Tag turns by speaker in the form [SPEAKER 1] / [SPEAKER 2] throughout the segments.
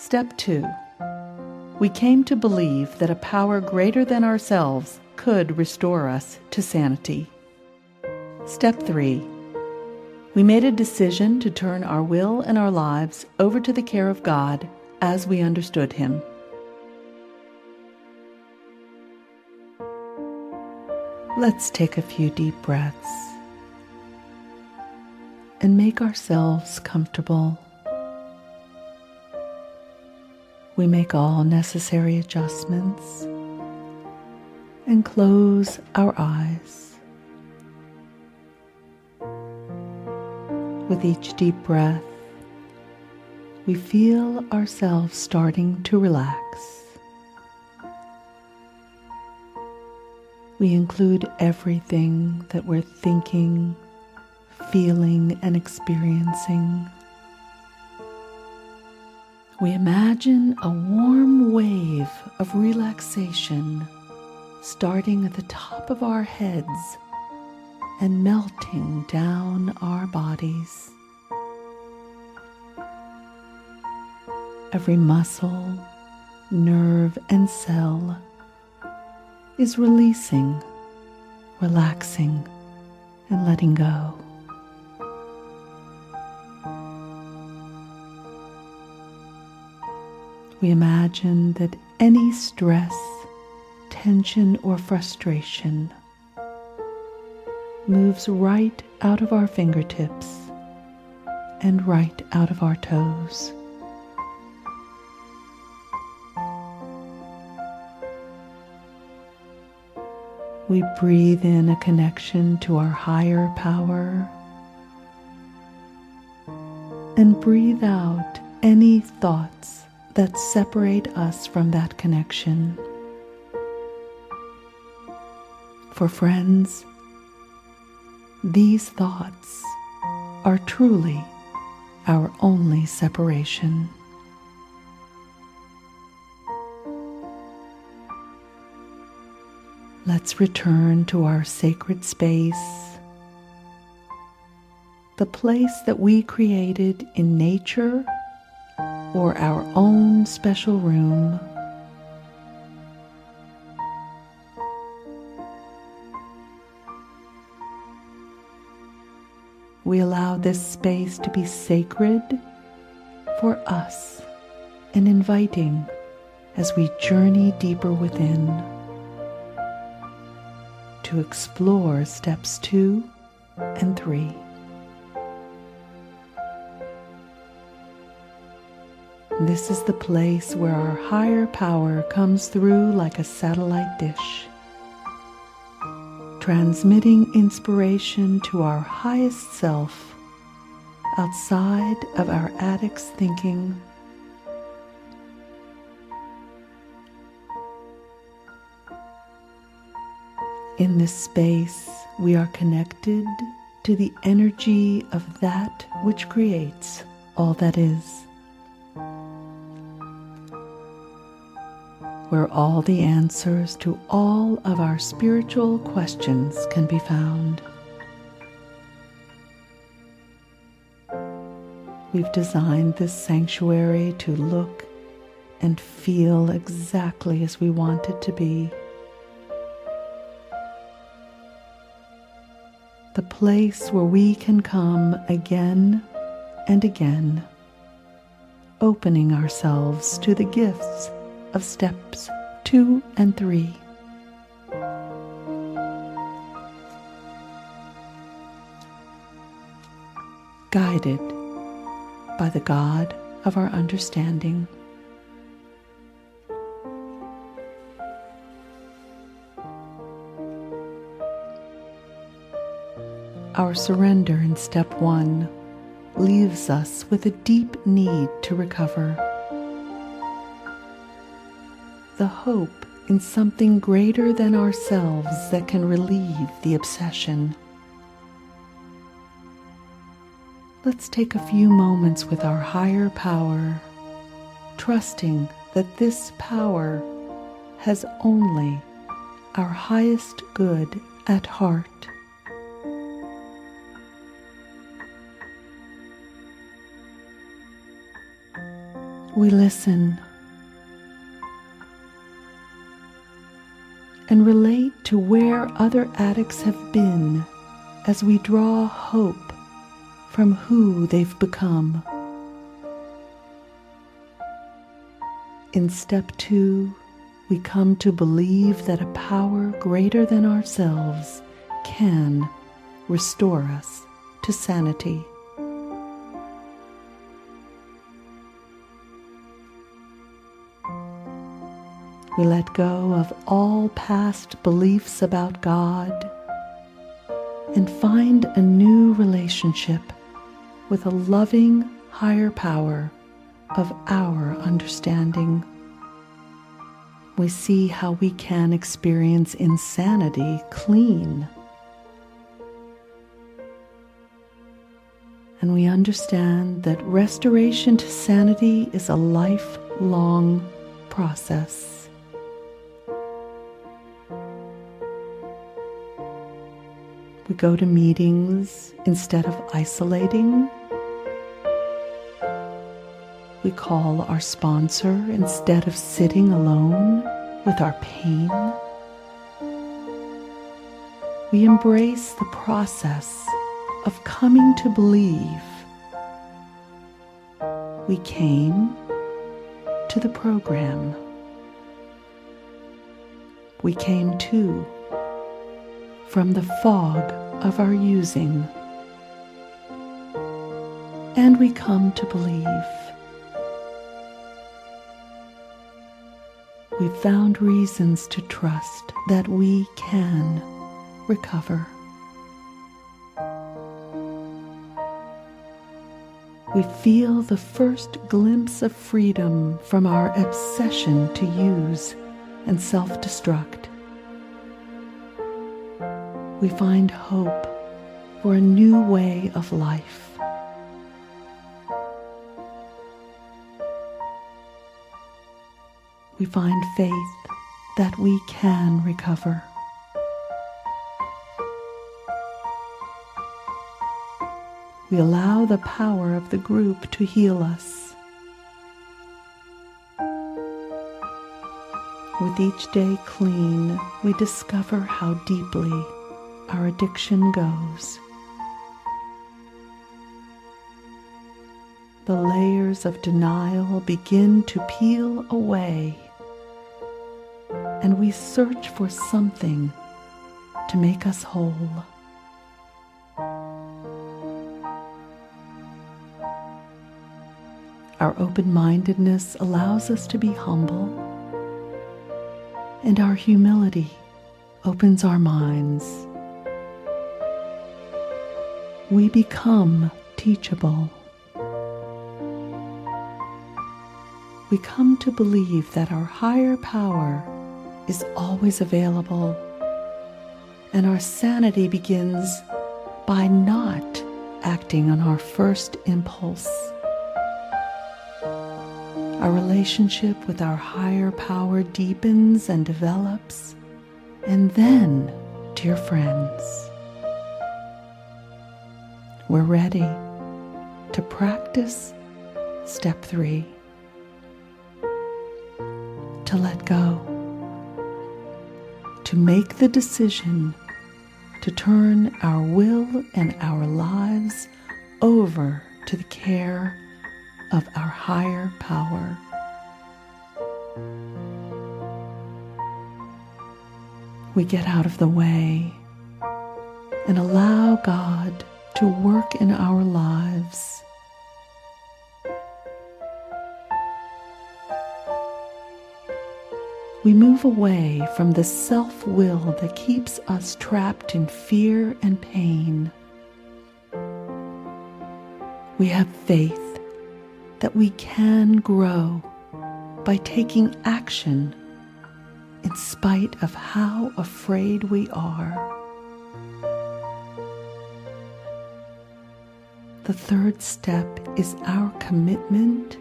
[SPEAKER 1] Step 2. We came to believe that a power greater than ourselves could restore us to sanity. Step 3. We made a decision to turn our will and our lives over to the care of God as we understood Him. Let's take a few deep breaths and make ourselves comfortable. We make all necessary adjustments and close our eyes. With each deep breath, we feel ourselves starting to relax. We include everything that we're thinking, feeling, and experiencing. We imagine a warm wave of relaxation starting at the top of our heads and melting down our bodies. Every muscle, nerve, and cell is releasing, relaxing, and letting go. We imagine that any stress, tension, or frustration moves right out of our fingertips and right out of our toes. We breathe in a connection to our higher power and breathe out any thoughts that separate us from that connection. For friends, these thoughts are truly our only separation. Let's return to our sacred space, the place that we created in nature or our own special room. We allow this space to be sacred for us and inviting as we journey deeper within to explore steps 2 and 3. This is the place where our higher power comes through like a satellite dish, transmitting inspiration to our highest self outside of our addict's thinking. In this space, we are connected to the energy of that which creates all that is, where all the answers to all of our spiritual questions can be found. We've designed this sanctuary to look and feel exactly as we want it to be. The place where we can come again and again, opening ourselves to the gifts of steps 2 and 3. Guided by the God of our understanding. Our surrender in step 1 leaves us with a deep need to recover. The hope in something greater than ourselves that can relieve the obsession. Let's take a few moments with our higher power, trusting that this power has only our highest good at heart. We listen and relate to where other addicts have been as we draw hope from who they've become. In step 2, we come to believe that a power greater than ourselves can restore us to sanity. We let go of all past beliefs about God and find a new relationship with a loving higher power of our understanding. We see how we can experience insanity clean. And we understand that restoration to sanity is a lifelong process. We go to meetings instead of isolating. We call our sponsor instead of sitting alone with our pain. We embrace the process of coming to believe. We came to the program. We came to from the fog of our using, and we come to believe. We've found reasons to trust that we can recover. We feel the first glimpse of freedom from our obsession to use and self-destruct. We find hope for a new way of life. We find faith that we can recover. We allow the power of the group to heal us. With each day clean, we discover how deeply our addiction goes. The layers of denial begin to peel away, and we search for something to make us whole. Our open-mindedness allows us to be humble, and our humility opens our minds. We become teachable. We come to believe that our higher power is always available, and our sanity begins by not acting on our first impulse. Our relationship with our higher power deepens and develops, and then, dear friends, we're ready to practice step 3, to let go, to make the decision to turn our will and our lives over to the care of our higher power. We get out of the way and allow God to work in our lives. We move away from the self-will that keeps us trapped in fear and pain. We have faith that we can grow by taking action in spite of how afraid we are. The third step is our commitment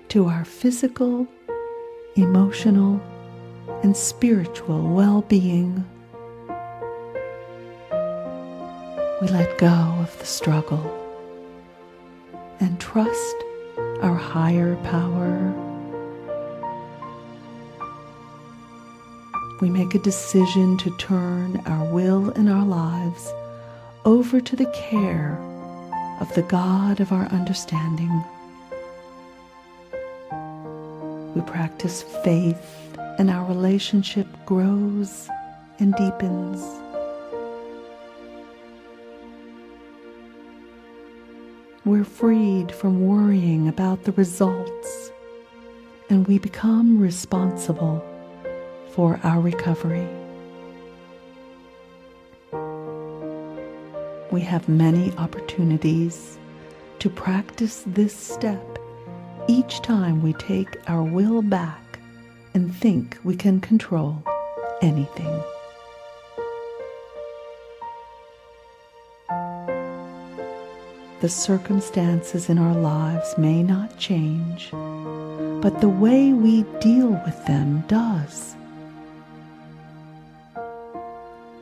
[SPEAKER 1] to our physical, emotional, and spiritual well-being. We let go of the struggle and trust our higher power. We make a decision to turn our will and our lives over to the care of the God of our understanding. We practice faith, and our relationship grows and deepens. We're freed from worrying about the results, and we become responsible for our recovery. We have many opportunities to practice this step each time we take our will back and think we can control anything. The circumstances in our lives may not change, but the way we deal with them does.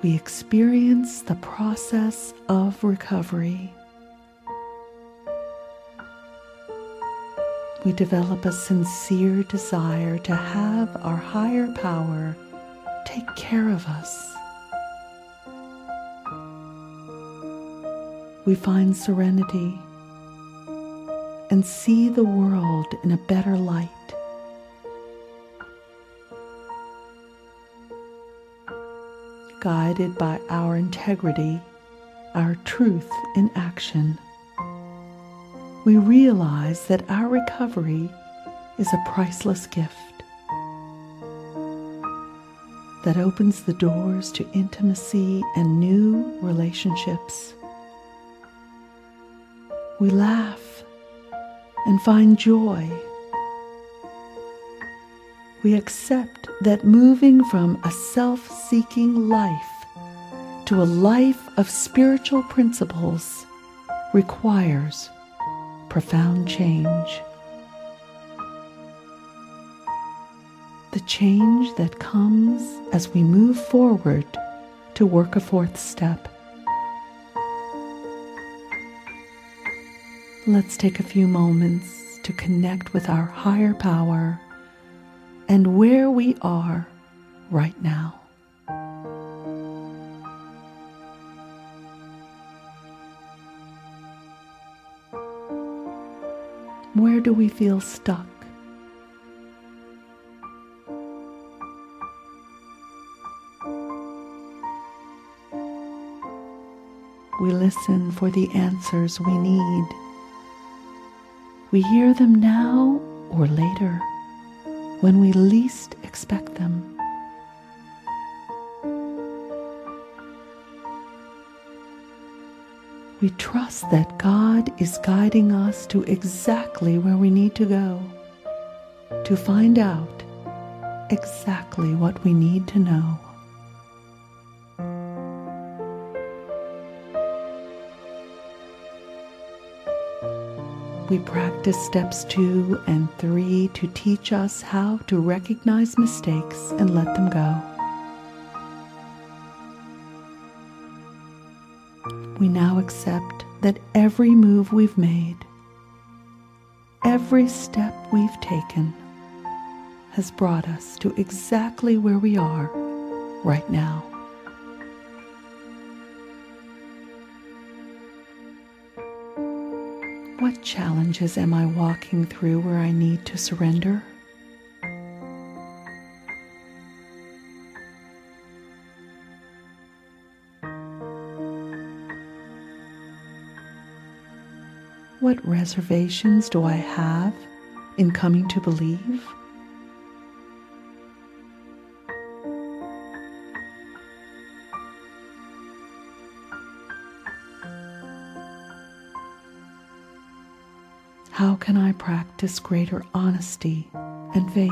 [SPEAKER 1] We experience the process of recovery. We develop a sincere desire to have our higher power take care of us. We find serenity and see the world in a better light. Guided by our integrity, our truth in action, we realize that our recovery is a priceless gift that opens the doors to intimacy and new relationships. We laugh and find joy. We accept that moving from a self-seeking life to a life of spiritual principles requires profound change. The change that comes as we move forward to work a fourth step. Let's take a few moments to connect with our higher power and where we are right now. Where do we feel stuck? We listen for the answers we need. We hear them now or later, when we least expect them. We trust that God is guiding us to exactly where we need to go, to find out exactly what we need to know. We practice steps 2 and 3 to teach us how to recognize mistakes and let them go. We now accept that every move we've made, every step we've taken, has brought us to exactly where we are right now. What challenges am I walking through where I need to surrender? What reservations do I have in coming to believe? How can I practice greater honesty and faith?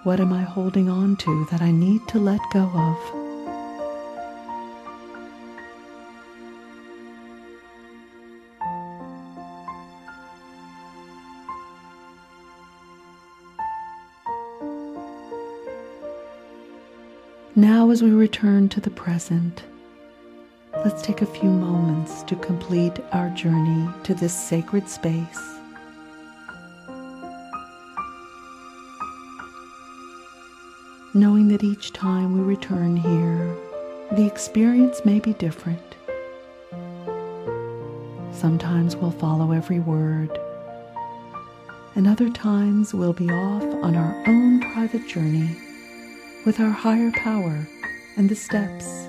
[SPEAKER 1] What am I holding on to that I need to let go of? Now, as we return to the present, let's take a few moments to complete our journey to this sacred space. Knowing that each time we return here, the experience may be different. Sometimes we'll follow every word, and other times we'll be off on our own private journey with our higher power and the steps.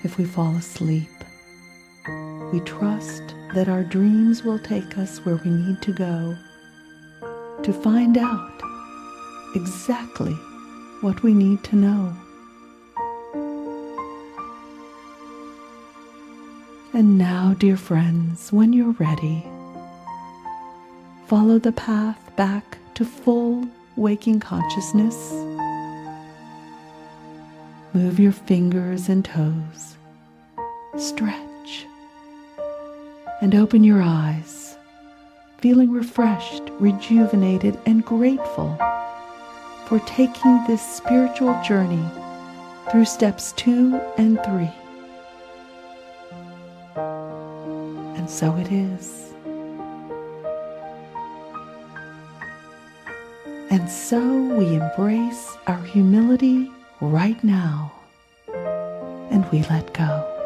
[SPEAKER 1] If we fall asleep, we trust that our dreams will take us where we need to go to find out exactly what we need to know. And now, dear friends, when you're ready, follow the path back to full waking consciousness. Move your fingers and toes, stretch, and open your eyes, feeling refreshed, rejuvenated, and grateful for taking this spiritual journey through steps 2 and 3. And so it is. And so we embrace our humility right now, and we let go.